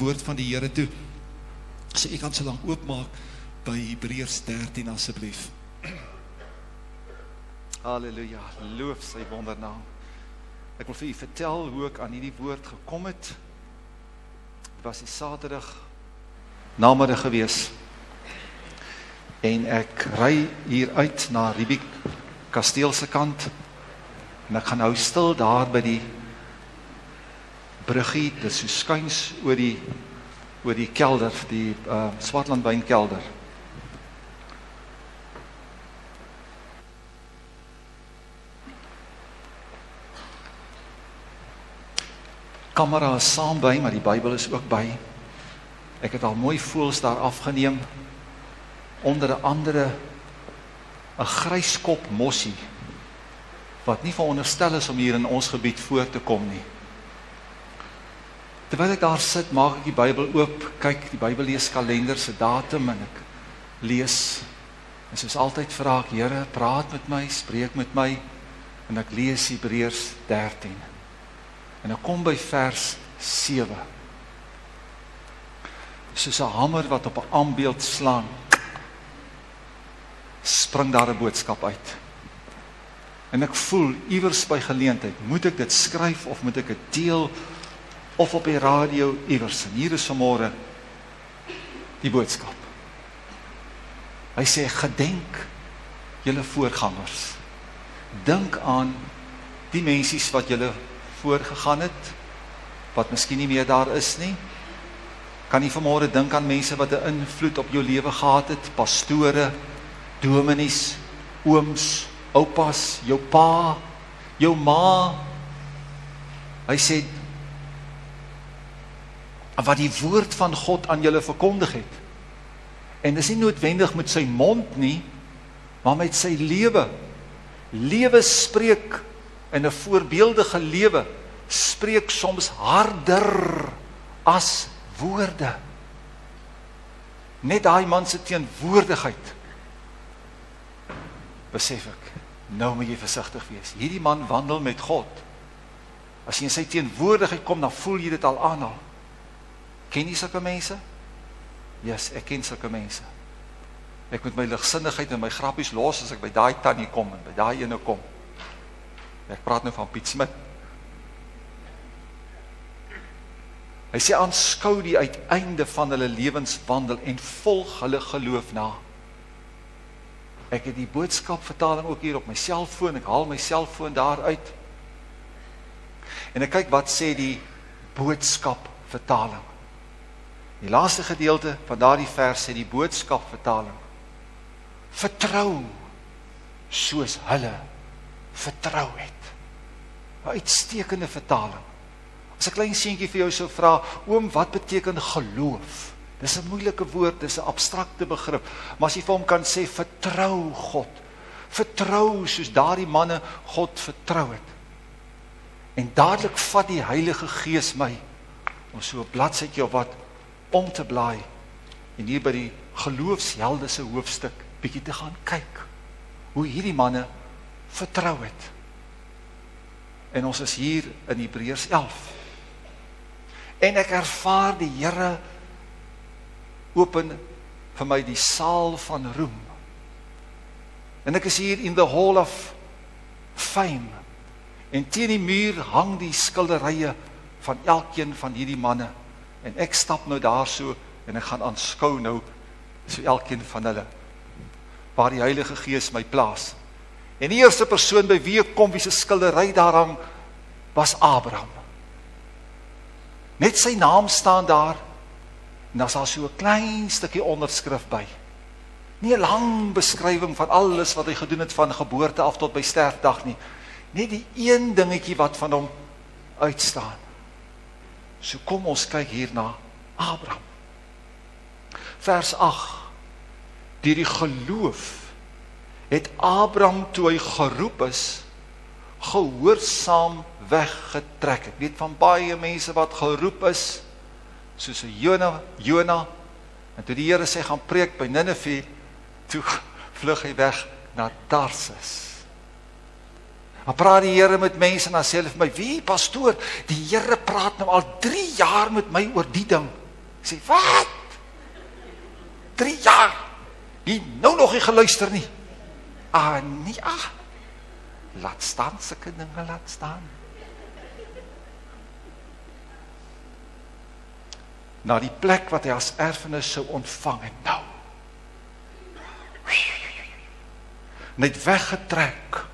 woord van die Here toe. So ek kan so lang oopmaak by Hebreërs 13 asseblief. Halleluja, loof sy wondernaam. Ek wil vir u vertel hoe ek aan hierdie woord gekom het. Het was die Saterdag namiddag gewees. En ek ry hier uit na Riebeek Kasteel se kant. En ek gaan nou stil daar by die bruggie, dit is so skuins oor die kelder, die Swartlandwyn kelder. Kamera is saam by, maar die Bybel is ook by. Ek het al mooi voels daar afgeneem, onder 'n andere 'n gryskop mossie, wat nie veronderstel is om hier in ons gebied voor te kom nie. Terwyl ek daar sit, maak ek die Bybel oop, kyk die Bybelleeskalender se datum en ek lees, en soos altyd vra ek, Here, praat met my, spreek met my, en ek lees Hebreërs 13. En ek kom by vers 7. Soos 'n hamer wat op 'n ambeeld slaan, spring daar 'n boodskap uit. En ek voel, iewers by geleentheid, moet ek dit skryf, of moet ek dit deel, of op die radio iewers. En hier is vanmôre die boodskap. Hy sê, gedenk julle voorgangers. Dink aan die mensies wat julle voorgegaan het, wat miskien nie meer daar is nie. Kan jy vanmôre dink aan mense wat 'n invloed op jou lewe gehad het, pastore, dominees, ooms, oupas, jou pa, jou ma. Hy sê, wat die woord van God aan julle verkondig het. En dis nie noodwendig met sy mond nie, maar met sy lewe. Lewe spreek, en 'n voorbeeldige lewe spreek soms harder as woorde. Net daai man se teenwoordigheid, besef ek, nou moet jy versigtig wees. Hierdie man wandel met God. As jy in sy teenwoordigheid kom, dan voel jy dit al aan. Ken jy sulke mense? Yes, ek ken sulke mense. Ek moet my ligsinnigheid en my grappies los as ek by daai tannie kom en by daai ene kom. Ek praat nou van Piet Smit. Hy sê, aanskou die uiteinde van hulle lewenswandel en volg hulle geloof na. Ek het die boodskapvertaling ook hier op my selfoon, ek haal my selfoon daar uit. En ek kyk wat sê die boodskapvertaling. Die laaste gedeelte van daardie vers sê die boodskapvertaling, vertrou soos hulle vertrou het. 'n Uitstekende vertaling. As 'n klein seentjie vir jou sou vra, oom, wat beteken geloof? Dis 'n moeilike woord, dis 'n abstrakte begrip, maar as jy vir hom kan sê, vertrou God, vertrou soos daardie manne God vertrou het. En dadelik vat die Heilige Gees my, om so 'n bladsytjie of wat, om te blaai, en hier by die geloofshelde se hoofstuk, bietjie te gaan kyk, hoe hierdie manne vertrou het. En ons is hier in Hebreërs 11. En ek ervaar die Here open vir my die saal van roem. En ek is hier in the hall of fame. En teen die muur hang die skilderye van elkeen van hierdie manne. En ek stap nou daar so, en ek gaan aanskou nou, so elkeen van hulle, waar die Heilige Gees my plaas. En die eerste persoon by wie ek kom, wie se skildery daar hang, was Abraham. Net sy naam staan daar, en daar is al so 'n klein stukkie onderskrif by. Nie 'n lang beskrywing van alles wat hy gedoen het van geboorte af tot by sterfdag nie. Net die een dingetjie wat van hom uitstaan. So kom ons kyk hier na Abraham. Vers 8. Deur die geloof het Abraham, toe hy geroep is, gehoorsaam weggetrek. Ek weet van baie mense wat geroep is, soos 'n Jona, en toe die Here sê gaan preek by Nineve, toe vlug hy weg na Tarsus. Dan praat die Here met mense en dan sê hulle vir my, wie pastoor, die Here praat nou al 3 jaar met my oor die ding. Sê, wat? 3 jaar? Jy nou nog nie geluister nie. Nee, laat staan, sulke dinge laat staan. Na die plek wat hy as erfenis sou ontvang en nou. Net weggetrek,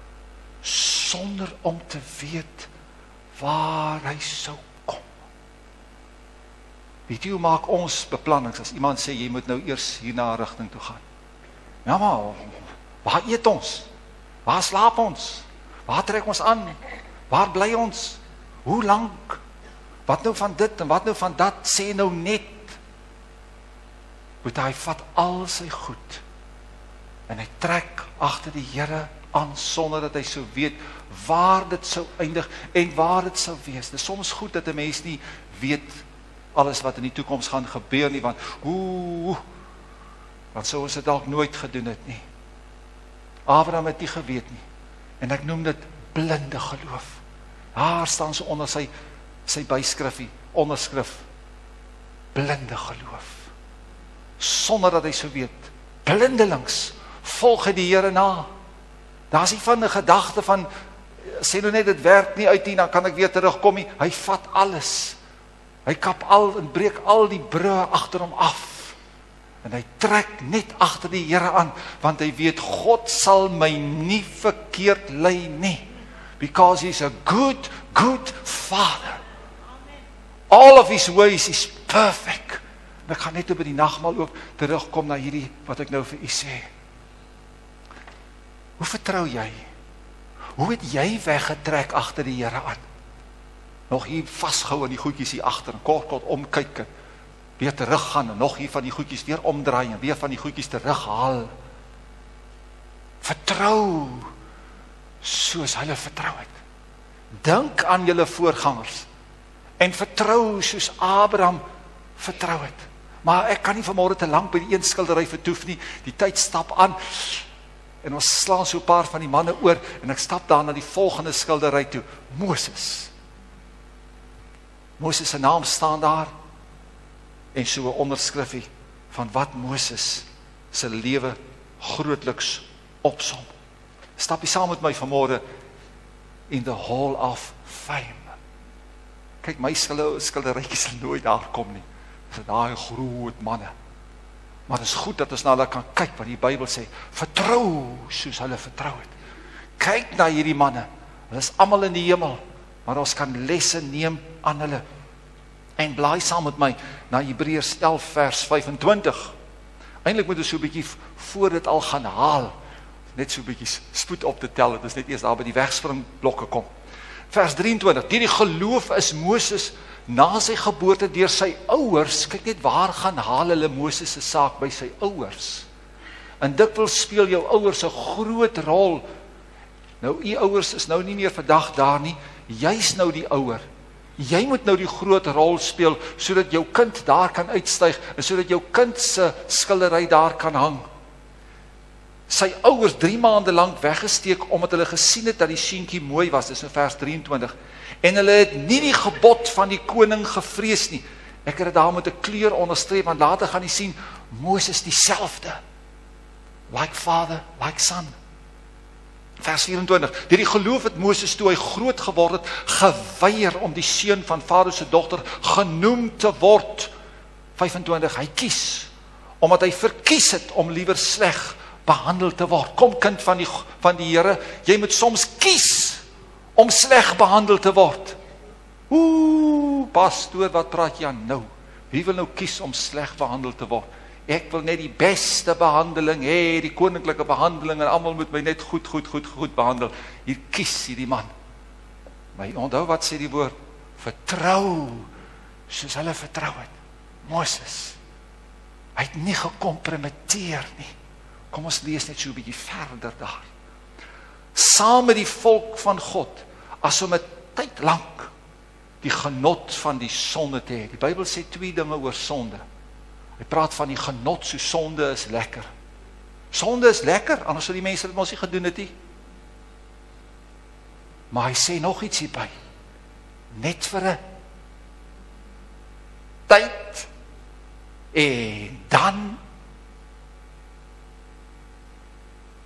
sonder om te weet waar hy sou kom. Weet jy hoe maak ons beplannings, as iemand sê, jy moet nou eers hier na 'n rigting toe gaan. Ja maar, waar eet ons? Waar slaap ons? Waar trek ons aan? Waar bly ons? Hoe lank? Wat nou van dit en wat nou van dat? Sê nou net. Want hy vat al sy goed en hy trek agter die Here aan sonder dat hy sou weet waar dit sou eindig en waar dit sou wees. Dit is soms goed dat 'n mens nie weet alles wat in die toekoms gaan gebeur nie, want sou ons dit dalk nooit gedoen het nie. Abraham het nie geweet nie. En ek noem dit blinde geloof. Daar staan so onder sy byskrifie, onderskrif, blinde geloof. Sonder dat hy sou weet, blindelings, volg hy die Here na. Daar is nie van 'n gedagte van, sê nou net dit werk nie uit nie, dan kan ek weer terugkom nie. Hy vat alles. Hy kap al en breek al die brûe agter hom af. En hy trek net agter die Here aan, want hy weet, God sal my nie verkeerd lei nie. Because he's a good Father. All of his ways is perfect. En ek gaan net by die nagmaal ook terugkom na hierdie wat ek nou vir u sê. Hoe vertrou jy? Hoe het jy weggetrek agter die Here aan? Nog hier vasgehou aan die goedjies hier agter, kort omkyk en weer teruggaan en nog hier van die goedjies weer omdraai en weer van die goedjies terughaal. Vertrou soos hulle vertrou het. Dink aan julle voorgangers en vertrou soos Abraham vertrou het. Maar ek kan nie vanmôre te lank by die een skildery vertoef nie. Die tyd stap aan en ons slaan so 'n paar van die manne oor en ek stap daar na die volgende skildery toe. Moses se naam staan daar en so 'n onderskrifie van wat Moses se lewe grootliks opsom. Stap jy saam met my vanmôre in the Hall of Fame. Kyk, my skilderytjies sal nooit daar kom nie. Dis daai groot manne. Maar dit is goed dat ons na hulle kan kyk, want die Bybel sê, vertrou soos hulle vertrou het. Kyk na hierdie manne, hulle is almal in die hemel, maar ons kan lesse neem aan hulle. En blaai saam met my na Hebreërs 11 vers 25. Eintlik moet ons so 'n bietjie voor dit al gaan haal, net so 'n bietjie spoed op te tel, dit is net eers daar by die wegspringblokke kom. Vers 23, deur die geloof is Moses na sy geboorte deur sy ouers, kyk net waar gaan haal hulle Moses se saak by sy ouers. En dikwels speel jou ouers 'n groot rol. Nou, u ouers is nou nie meer vandag daar nie, jy's nou die ouer. Jy moet nou die groot rol speel, sodat jou kind daar kan uitstyg, en sodat jou kind se skildery daar kan hang. Sy ouers 3 maande lank weggesteek, omdat hulle gesien het dat die seentjie mooi was, dis in vers 23. En hulle het nie die gebod van die koning gevrees nie. Ek het dit daar met 'n kleur onderstreep, want later gaan jy sien, Moses dieselfde. Like father, like son. Vers 24, deur die geloof het Moses toe hy groot geword het, geweier om die seun van Farao se dogter genoem te word. 25, hy kies, omdat hy verkies het om liewer sleg behandel te word. Kom kind van die Here, jy moet soms kies om sleg behandel te word. Pastoor, wat praat jy aan nou? Wie wil nou kies om sleg behandel te word? Ek wil net die beste behandeling hê, die koninklike behandeling, en almal moet my net goed behandel. Hier kies hierdie man. Maar onthou wat sê die woord? Vertrou, soos hulle vertrou het. Moses, hy het nie gekompromitteer nie. Kom ons lees net so 'n bietjie verder daar. Saam met die volk van God, as om 'n tyd lank die genot van die sonde te hê. Die Bybel sê 2 dinge oor sonde. Hy praat van die genot, so sonde is lekker. Sonde is lekker, anders sou die mense dit mos nie gedoen het nie. Maar hy sê nog iets hierby. Net vir 'n tyd En dan,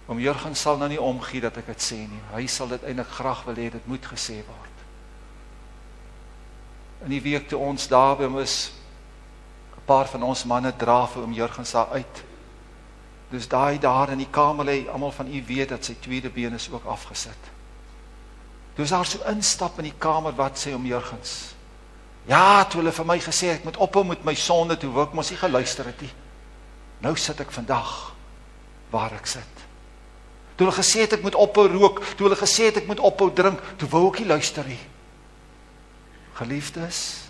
Oom Jurgen sal nou nie omgee dat ek dit sê nie. Hy sal dit eintlik graag wil hê, dit moet gesê word. In die week toe ons daar by is, 'n paar van ons manne dra vir Oom Jurgen daar uit. Dus daai daar in die kamer lê, almal van u weet dat sy tweede been is ook afgesit. Toe is daar so instap in die kamer, wat sê Oom Jurgens? Ja, toe hulle vir my gesê, ek moet ophou met my sonde, toe wou ek mos nie geluister het nie. Nou sit ek vandag, waar ek sit. Toe hulle gesê het, ek moet ophou rook, toe hulle gesê het, ek moet ophou drink, toe wou ek nie luister nie. Geliefdes,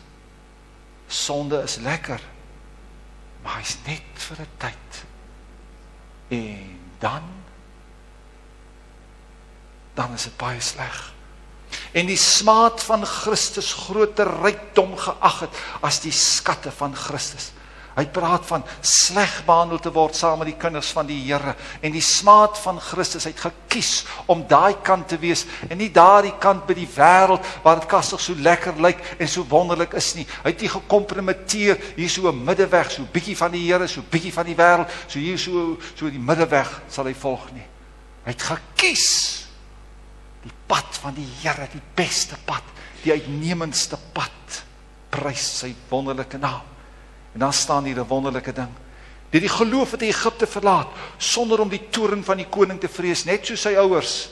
sonde is lekker, maar hy is net vir 'n tyd. En dan is dit baie sleg. En die smaad van Christus groter rykdom geag het as die skatte van Christus. Hy praat van sleg behandel te word saam met die kinders van die Here. En die smaad van Christus, hy het gekies om daai kant te wees, en nie daardie kant by die wêreld, waar dit kastig so lekker lyk en so wonderlik is nie. Hy het nie gekompromiteer, hier so 'n middeweg, so bietjie van die Here, so bietjie van die wêreld, so hier so die middeweg sal hy volg nie. Hy het gekies die pad van die Here, die beste pad, die uitnemendste pad, prys sy wonderlike naam. En dan staan hier 'n wonderlike ding. Die geloof het Egipte verlaat, sonder om die toorn van die koning te vrees, net soos sy ouers.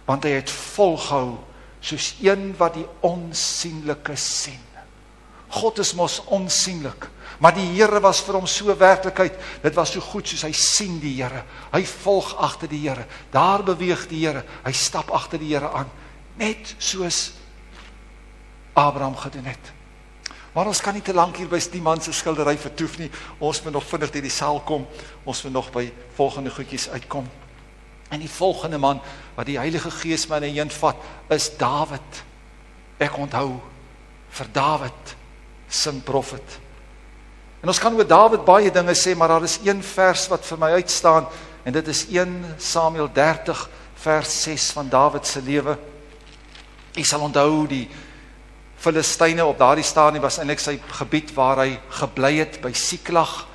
Want hy het volgehou, soos een wat die onsienlike sien. God is mos onsienlik, maar die Here was vir hom so werklikheid, dit was so goed soos hy sien die Here. Hy volg agter die Here, daar beweeg die Here, hy stap agter die Here aan, net soos Abraham gedoen het. Maar ons kan nie te lank hier by die man se skildery vertoef nie, ons moet nog vinnig deur die saal kom, ons moet nog by volgende goedjies uitkom. En die volgende man, wat die Heilige Gees my heen vat, is Dawid. Ek onthou, vir Dawid, sin profet. En ons kan oor Dawid baie dinge sê, maar daar is een vers wat vir my uitstaan, en dit is 1 Samuel 30, vers 6 van Dawid se lewe. Jy sal onthou, die Filistyne op daardie stadium was eintlik sy gebied waar hy gebly het by Siklag,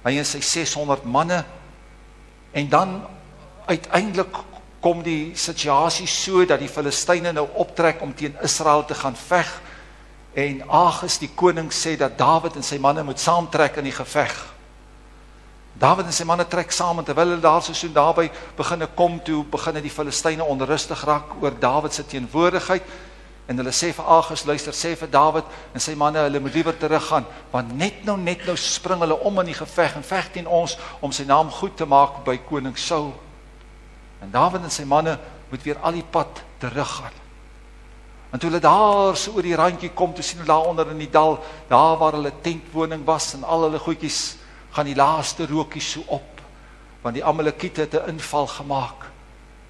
hy en sy 600 manne, en dan uiteindelik kom die situasie so, dat die Filistyne nou optrek om teen Israel te gaan veg, en Agis die koning sê dat Dawid en sy manne moet saamtrek in die geveg. Dawid en sy manne trek saam, en terwyl hulle daar so daarby beginne kom, toe beginne die Filistyne onrustig raak oor Dawid se teenwoordigheid, en hulle sê vir Agis, luister, sê vir Dawid en sy manne, hulle moet liewer teruggaan, want net nou spring hulle om in die geveg, en veg teen ons, om sy naam goed te maak by koning Saul. En Dawid en sy manne moet weer al die pad teruggaan. En toe hulle daar so oor die randjie kom, toe sien hulle daar onder in die dal, daar waar hulle tentwoning was, en al hulle goedjies, gaan die laaste rookies so op, want die Amalekiete het 'n inval gemaak,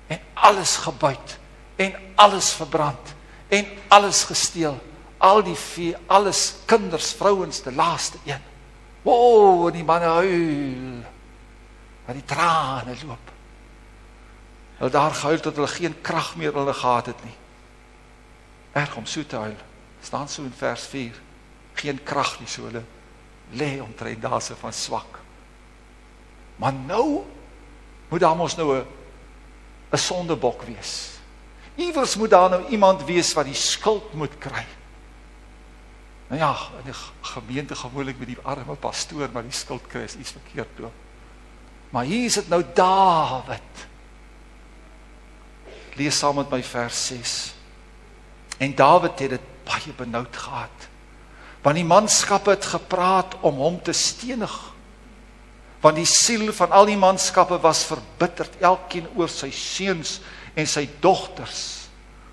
en alles gebuit, en alles verbrand, en alles gesteel, al die vee, alles, kinders, vrouens, die laaste een. Wow, en die manne huil, en die trane loop. Hulle daar gehuil, tot hulle geen krag meer hulle gehad het nie. Erg om so te huil, staan so in vers 4, geen krag nie, so hulle lê omtrent daar so van swak. Maar nou, moet daar mos nou 'n sondebok wees. Iewers moet daar nou iemand wees wat die skuld moet kry. Nou ja, in die gemeente gewoonlik met die arme pastoor, maar die skuld kry is iets verkeerd toe. Maar hier is dit nou Dawid. Lees saam met my vers 6. En Dawid het dit baie benoud gehad, want die manskappe het gepraat om hom te stenig, want die siel van al die manskappe was verbitterd, elkeen oor sy seuns en sy dogters.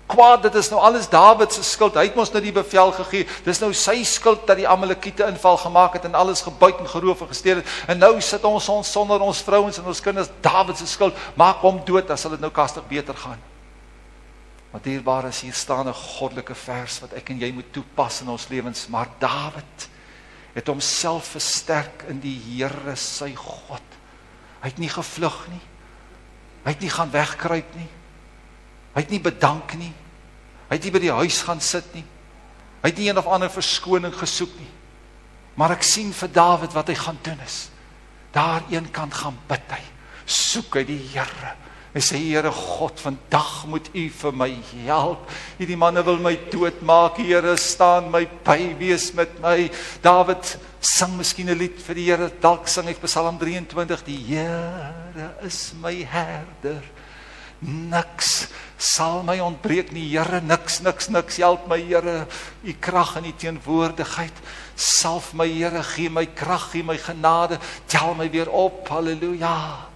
Kwaad, dit is nou alles Dawid se skuld, hy het ons nou die bevel gegee, dit is nou sy skuld dat die Amalekiete inval gemaak het en alles gebuit en geroof en gesteel het, en nou sit ons sonder ons vrouens en ons kinders, Dawid se skuld, maak hom dood, dan sal dit nou kastig beter gaan. Maar dierbaar is, hier staan 'n goddelike vers wat ek en jy moet toepas in ons lewens, maar Dawid het homself versterk in die Here sy God. Hy het nie gevlug nie, hy het nie gaan wegkruip nie, hy het nie bedank nie, hy het nie by die huis gaan sit nie, hy het nie een of ander verskoning gesoek nie. Maar ek sien vir Dawid wat hy gaan doen is. Daar een kant gaan bid hy. Soek hy die Here. Hy sê, Here God, vandag moet U vir my help. Hierdie manne wil my doodmaak, Here, staan my by, wees met my. Dawid sing miskien 'n lied vir die Here, dalk sing hy Psalm 23, die Here is my herder. Niks sal my ontbreek nie, Here, niks, help my Here, U krag in U teenwoordigheid, salf my Here, gee my krag, gee my genade, tel my weer op, halleluja.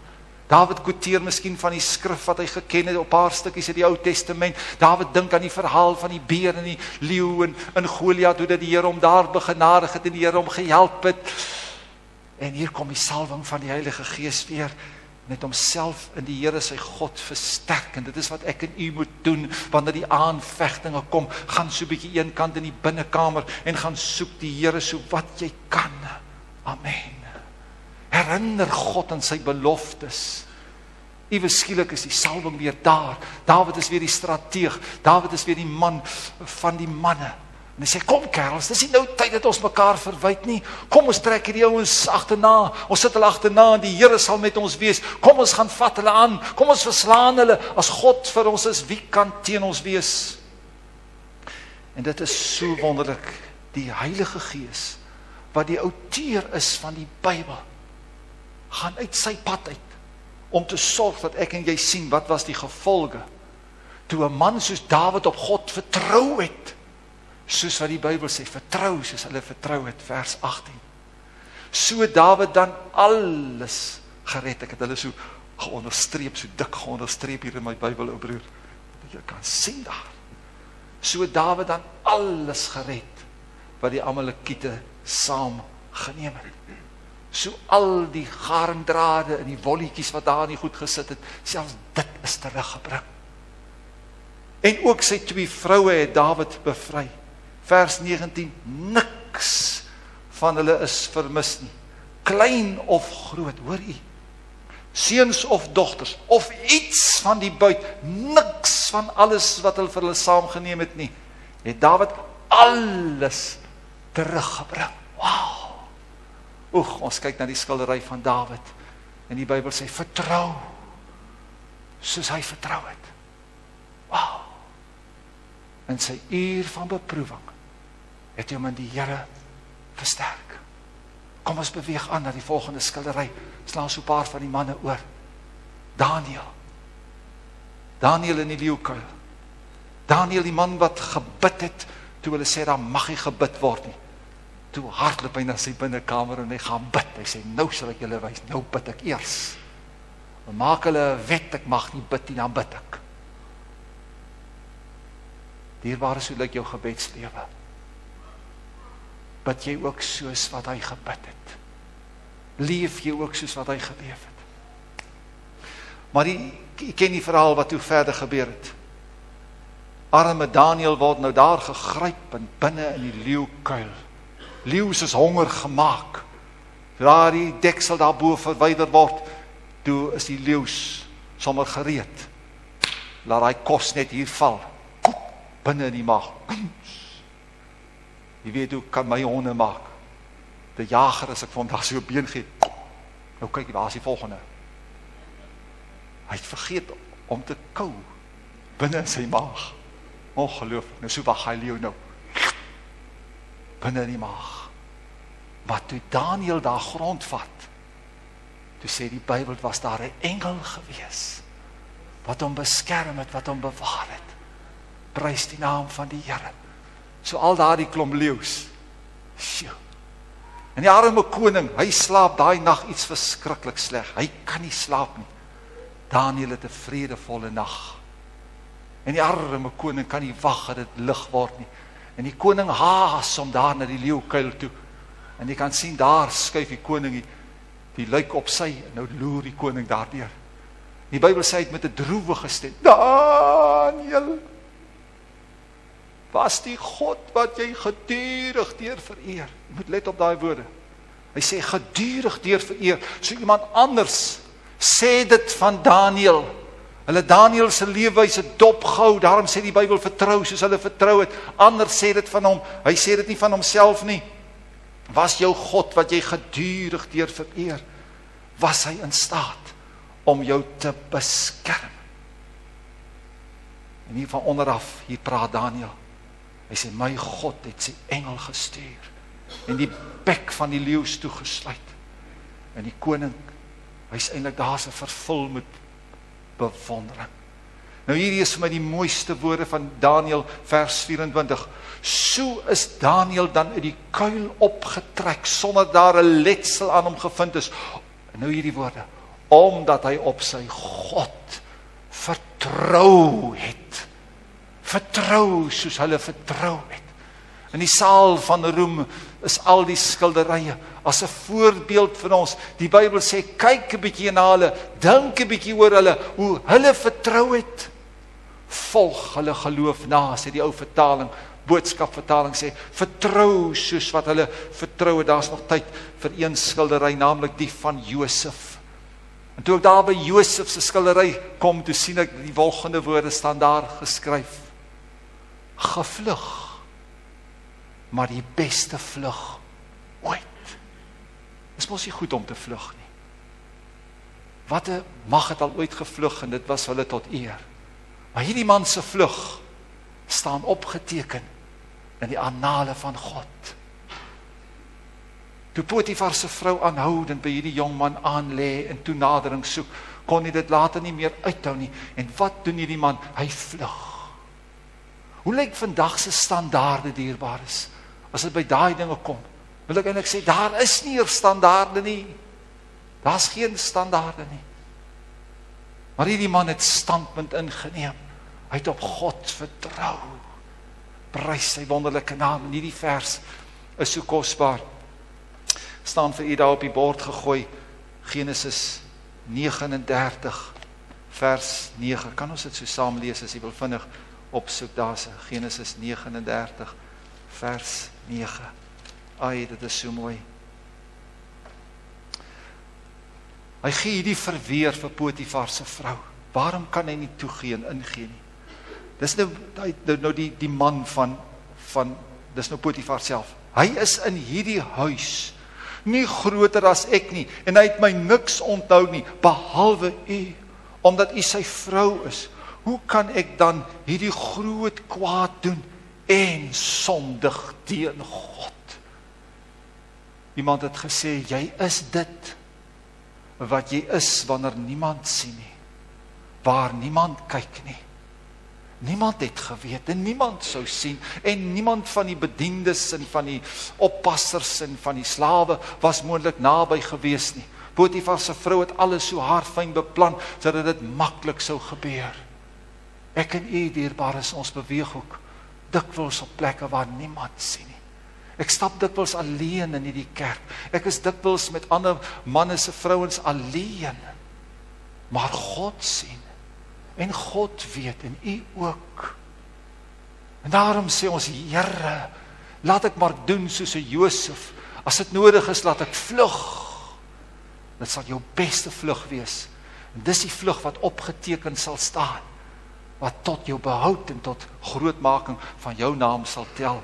Dawid quoteer miskien van die skrif wat hy geken het, op paar stukkies uit die Ou Testament. Dawid dink aan die verhaal van die beer en die leeu en Goliat, hoe dat die Here hom daar begenadig het en die Here hom gehelp het. En hier kom die salwing van die Heilige Gees weer, net homself in die Here sy God versterk. En dit is wat ek en u moet doen, wanneer die aanvegtinge kom, gaan so 'n bietjie een kant in die binnekamer, en gaan soek die Here so wat jy kan. Amen. Herinner God aan sy beloftes. Ewe skielik is die salwing weer daar. Dawid is weer die strateeg. Dawid is weer die man van die manne. En hy sê, kom kerels, dis nie nou tyd dat ons mekaar verwyd nie. Kom ons trek hierdie ouens agterna. Ons sit hulle agterna en die Here sal met ons wees. Kom ons gaan vat hulle aan. Kom ons verslaan hulle. As God vir ons is, wie kan teen ons wees? En dit is so wonderlik. Die Heilige Gees, wat die outeur is van die Bybel, gaan uit sy pad uit, om te sorg dat ek en jy sien, wat was die gevolge, toe 'n man soos Dawid op God vertrou het, soos wat die Bybel sê, vertrou soos hulle vertrou het, vers 18, so Dawid dan alles gered, ek het hulle so geonderstreep, so dik geonderstreep hier in my Bybel, ou broer, dat jy kan sien daar, so Dawid dan alles gered, wat die Amalekiete saam geneem het, so al die garingdrade en die wolletjies wat daar nie goed gesit het, selfs dit is teruggebring. En ook sy 2 vroue het Dawid bevry. Vers 19, niks van hulle is vermis nie. Klein of groot, hoor u? Seuns of dogters, of iets van die buit, niks van alles wat hulle vir hulle saamgeneem het nie, het Dawid alles teruggebring. Wow! Oeg, ons kyk na die skildery van Dawid, en die Bybel sê, vertrou, soos hy vertrou het. Wow! In sy uur van beproewing, het hy hom in die Here versterk. Kom ons beweeg aan na die volgende skildery, slaan so 'n paar van die manne oor. Daniel in die leeukuil. Daniel, die man wat gebid het, toe hulle sê, daar mag hy gebid word nie. Toe hardloop hy na sy binnekamer en hy gaan bid. Hy sê, nou sal ek julle wys, nou bid ek eers. Dan maak hulle 'n wet, ek mag nie bid nie, dan bid ek. Dierbare, so lyk jou gebedslewe. Bid jy ook soos wat hy gebid het? Leef jy ook soos wat hy geleef het? Maar ek ken die verhaal wat toe verder gebeur het. Arme Daniel word nou daar gegryp en binne in die leeukuil. Leeu's is honger gemaak. Daar die deksel daarbo verwyder word, toe is die leeu's sommer gereed. Laat hy kos net hier val. Binne in die maag. Jy weet hoe kan my honde maak. Die jager, as ek vir hom daar so 'n been gee. Nou kyk, waar is die volgende? Hy het vergeet om te kou binne in sy maag. Ongelooflik. Nou so wag hy leeu nou. Binne in die maag. Maar toe Daniel daar grondvat, toe sê die Bybel, was daar 'n engel gewees, wat hom beskerm het, wat hom bewaar het. Prys die naam van die Here. So al daar die klomp leeu's. Sjoe. En die arme koning, hy slaap daai nag iets verskriklik sleg. Hy kan nie slaap nie. Daniel het 'n vredevolle nag. En die arme koning kan nie wag dat dit lig word nie. En die koning haas om daar na die leeukuil toe. En jy kan sien, daar skuif die koning die luik op sy, en nou loer die koning daardeur. Die Bybel sê het met 'n droewige stem, Daniel, was die God wat jy gedurig deur vereer. Jy moet let op daai woorde. Hy sê gedurig deur vereer. So iemand anders sê dit van Daniel. Hulle Daniel se leefwyse dopgehou. Daarom sê die Bybel vertrou soos hulle vertrou het. Ander sê dit van hom. Hy sê dit nie van homself nie. Was jou God wat jy gedurig deur vereer, was hy in staat om jou te beskerm. En hier van onderaf, hier praat Daniël. Hy sê, my God het sy engel gestuur en die bek van die leeu's toegesluit. En die koning, hy is eintlik daar se vervul met bewondering. Nou hierdie is vir my die mooiste woorde van Daniël vers 24. So is Daniël dan uit die kuil opgetrek, sonder daar 'n letsel aan hom gevind is. En nou hierdie woorde, omdat hy op sy God vertrou het. Vertrou soos hulle vertrou het. In die saal van roem is al die skilderye as 'n voorbeeld vir ons. Die Bybel sê, kyk 'n bietjie na hulle, dink 'n bietjie oor hulle, hoe hulle vertrou het. Volg hulle geloof na, sê die ou vertaling, boodskapvertaling sê, vertrou soos wat hulle vertrou het. Daar's nog tyd vir een skildery, naamlik die van Josef. En toe ek daar by Josef se skildery kom, toe sien ek die volgende woorde staan daar geskryf. Gevlug, maar die beste vlug ooit. Is mos nie goed om te vlug nie. Wat 'n mag het al ooit gevlug en dit was hulle tot eer. Maar hierdie man se vlug staan opgeteken in die annale van God. Toe Potifar se vrou aanhoudend by hierdie jong man aanlê en toenadering soek, kon hy dit later nie meer uithou nie. En wat doen hierdie man? Hy vlug. Hoe lyk vandag se standaarde, dierbares? As dit by daai dinge kom, wil ek eintlik sê, daar is nie eers standaarde nie. Daar's geen standaarde nie. Maar hierdie man het standpunt ingeneem. Hy het op God vertrou. Prys sy wonderlike naam. En hierdie vers is so kosbaar. Staan vir u daar op die bord gegooi. Genesis 39 vers 9. Kan ons dit so saam lees as jy wil vinnig opsoek? Daar's Genesis 39 vers 9. Ai, dit is so mooi. Hy gee hierdie verweer vir Potifar se vrou. Waarom kan hy nie toegee en ingee nie? Dis nou die man van dis nou Potifar self. Hy is in hierdie huis nie groter as ek nie, en hy het my niks onthou nie, behalwe u, omdat u sy vrou is. Hoe kan ek dan hierdie groot kwaad doen en sondig teen God? Iemand het gesê, jy is dit wat jy is wanneer niemand sien nie, waar niemand kyk nie. Niemand het geweet en niemand sou sien en niemand van die bediendes en van die oppassers en van die slawe was moontlik naby gewees nie. Potifar se vrou het alles so haarfyn beplan sodat dit maklik sou gebeur. Ek en u, dierbares, ons beweeg ook dikwels op plekke waar niemand sien nie. Ek stap dikwels alleen in hierdie kerk. Ek is dikwels met ander manne se vrouens alleen. Maar God sien. En God weet, en u ook. En daarom sê ons, Here, laat ek maar doen soos 'n Josef. As dit nodig is, laat ek vlug. Dit sal jou beste vlug wees. En dis die vlug wat opgeteken sal staan. Wat tot jou behoud en tot grootmaking van jou naam sal tel.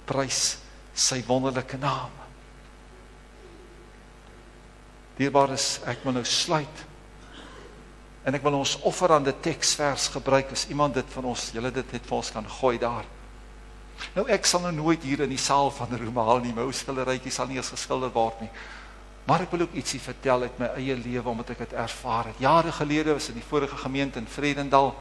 Prys sy wonderlike naam. Dierbares, ek wil nou sluit. En ek wil ons offerande teksvers gebruik, as iemand dit van ons, julle dit net vir ons kan gooi daar. Nou ek sal nou nooit hier in die saal van Romaal nie, my ou skilderytjie sal nie eens geskilder word nie. Maar ek wil ook ietsie vertel uit my eie lewe, omdat ek het ervaar het. Jare gelede was in die vorige gemeente in Vredendal.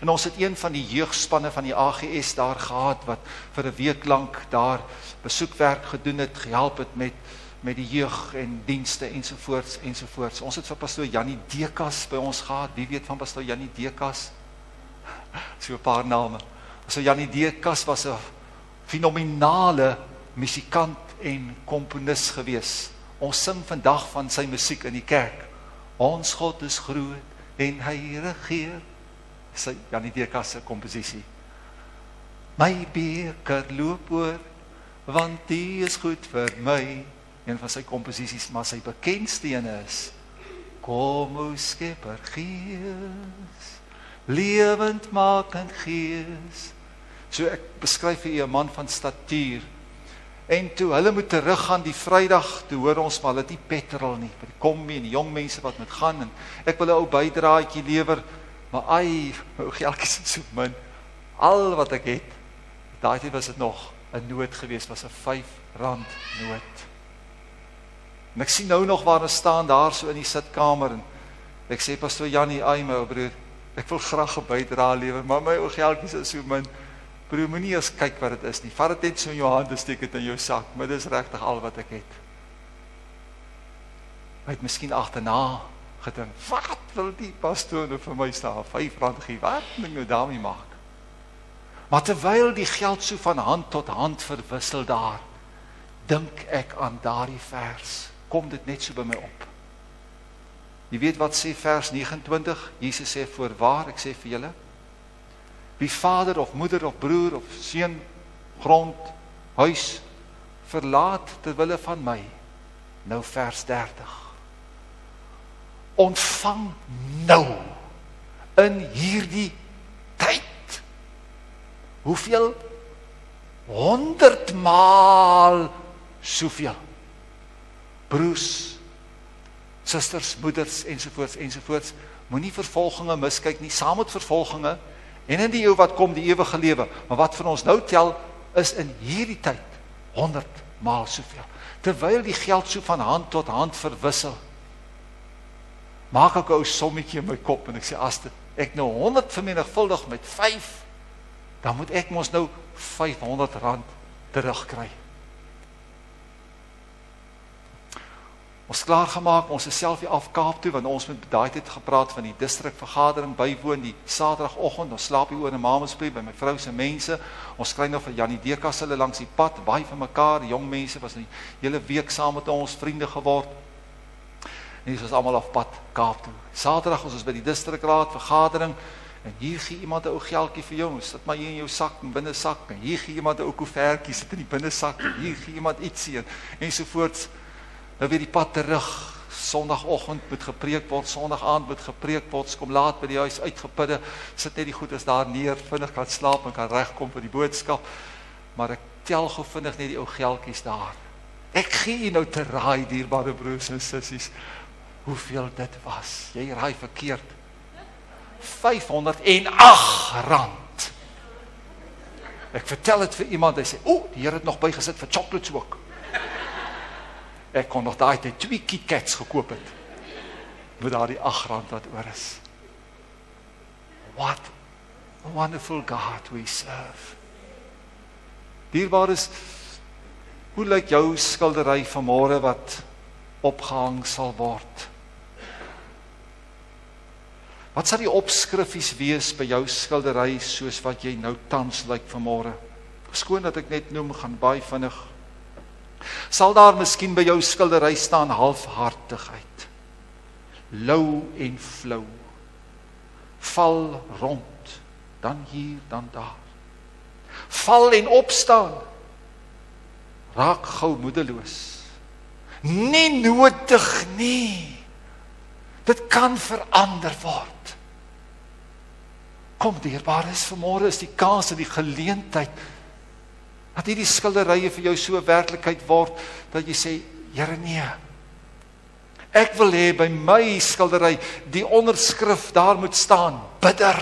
En ons het een van die jeugspanne van die AGS daar gehad, wat vir 'n week lank daar besoekwerk gedoen het, gehelp het met die jeug en dienste ensovoorts ensovoorts. Ons het vir pastoor Jannie Dekas by ons gehad. Wie weet van pastoor Jannie Dekas? So 'n paar name. Pastoor Jannie Dekas was 'n fenominale musikant en komponis gewees. Ons sing vandag van sy musiek in die kerk. Ons God is groot en hy regeer. Sy Jannie Dekas se komposisie. My beker loop oor, want die is goed vir my. Een van sy komposisies, maar sy bekendste ene is Kom o Skepper Gees, lewendmakend Gees. So ek beskryf vir u 'n man van statuur, En toe hulle moet teruggaan die Vrydag, toe hoor ons maar hulle het nie petrol nie, by die kombi en die jong mense wat moet gaan, en ek wil 'n ou bydraaitjie lewer, maar my ou geldjies is so min. Al wat ek het, daai tyd was dit nog 'n nood geweest, was 'n R5 nood. En ek sien nou nog waar ons staan daar so in die sitkamer, en ek sê, Pastoor Jannie, my ou broer, ek wil graag 'n bydra lewer, maar my ou geldjies is so min. Broer, moenie eers kyk wat dit is nie. Vat dit net so in jou hand en steek dit in jou sak, maar dit is regtig al wat ek het. Hy het miskien agterna gedink, wat wil die pastoor nou vir my staan, R5 gee, wat moet ek nou daarmee maak? Maar terwyl die geld so van hand tot hand verwissel daar, dink ek aan daardie vers, kom dit net so by my op. Jy weet wat sê vers 29, Jesus sê, voorwaar, ek sê vir julle, wie vader of moeder of broer of seun, grond, huis, verlaat terwille van my, nou vers 30, ontvang nou, in hierdie tyd, hoeveel? 100 maal soveel. Broers, susters, moeders, ensovoorts, moenie vervolginge miskyk nie, saam met vervolginge, en in die eeu wat kom, die ewige lewe, maar wat vir ons nou tel, is in hierdie tyd, 100 maal soveel. Terwyl die geld so van hand tot hand verwissel, maak ek 'n ou sommetjie in my kop, en ek sê, as ek nou 100 vermenigvuldig met 5, dan moet ek mos nou R500 terugkry. Ons klaargemaak, ons is self hier af Kaap toe, want ons met daai tyd gepraat van die distrikvergadering bywoon, die Saterdagoggend, ons slaap hier oor 'n Mamesplek by my vrou se mense, ons kry nog vir Janie Dekas hulle langs die pad, baie van mekaar, die jong mense was die hele week saam met ons, vriende geword, en ons was almal op pad Kaap toe. Saterdag ons by die distrikraad vergadering, en hier gee iemand 'n ou geldjie vir jou, sit maar hier in jou sak, in binnesak, en hier gee iemand 'n ou koevertjie, sit in die binnesak, en hier gee iemand ietsie, ensovoorts. Nou weer die pad terug, Sondagoggend moet gepreek word, Sondag-aand moet gepreek word, kom laat by die huis uitgepidde, sit net die goed is daar neer, vinnig kan slaap en kan regkom vir die boodskap, maar ek tel gou vinnig net die ou geldjies daar. Ek gee nou te raai, dierbare broers en sissies, hoeveel dit was. Jy raai verkeerd. R508. Ek vertel dit vir iemand, hy sê, die Here het nog bygesit vir chocolates ook. Ek kon nog daai tyd 2 KitKats gekoop het, met daardie R8 wat oor is. What a wonderful God we serve. Dierbaar is, hoe lyk jou skildery vanmôre wat opgehang sal word? Wat sal die opskrifies wees by jou skildery, soos wat jy nou tans lyk vanmôre? Skoon dat ek net noem, gaan baie vinnig. Sal daar miskien by jou skildery staan halfhartigheid, lou en flou, val rond, dan hier, dan daar, val en opstaan, raak gou moedeloos, nie nodig nie, dit kan verander word. Kom dierbare, vanmôre is die kans en die geleentheid, dat hierdie skilderye vir jou so werklikheid word, dat jy sê, Here nee, ek wil hê by my skildery, die onderskrif, daar moet staan, bidder,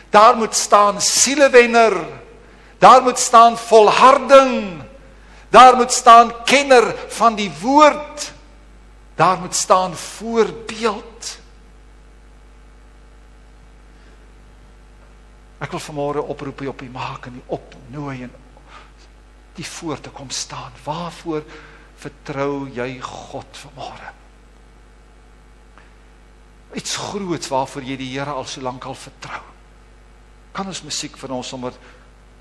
daar moet staan, sielewenner, daar moet staan, volharding, daar moet staan, kenner van die woord, daar moet staan, voorbeeld. Ek wil vanmôre oproep op die maak en die opnooi en die voor te kom staan. Waarvoor vertrou jy God vanmôre? Iets groots waarvoor jy die Here al so lank al vertrou. Kan ons musiek vir ons sommer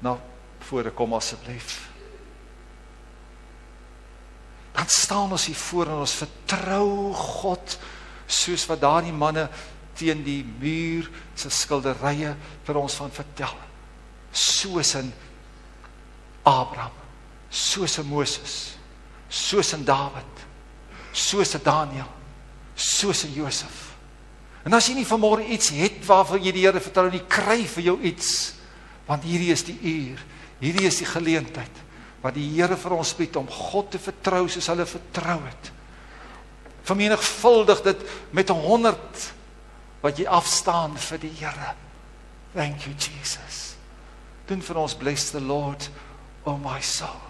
na vore kom asseblief? Dan staan ons hier voor en ons vertrou God, soos wat daardie manne teen die muur se skilderye vir ons van vertel. Soos in Abraham, soos in Moses, soos in Dawid, soos in Daniel, soos in Josef. En as jy nie vanmôre iets het waarvoor jy die Here vertrou nie, kry vir jou iets, want hierdie is die uur, hierdie is die geleentheid, wat die Here vir ons bied om God te vertrou soos hulle vertrou het. Vermenigvuldig dit met 100 wat jy afstaan vir die Here. Thank you, Jesus. Doen vir ons, bless the Lord, oh my soul.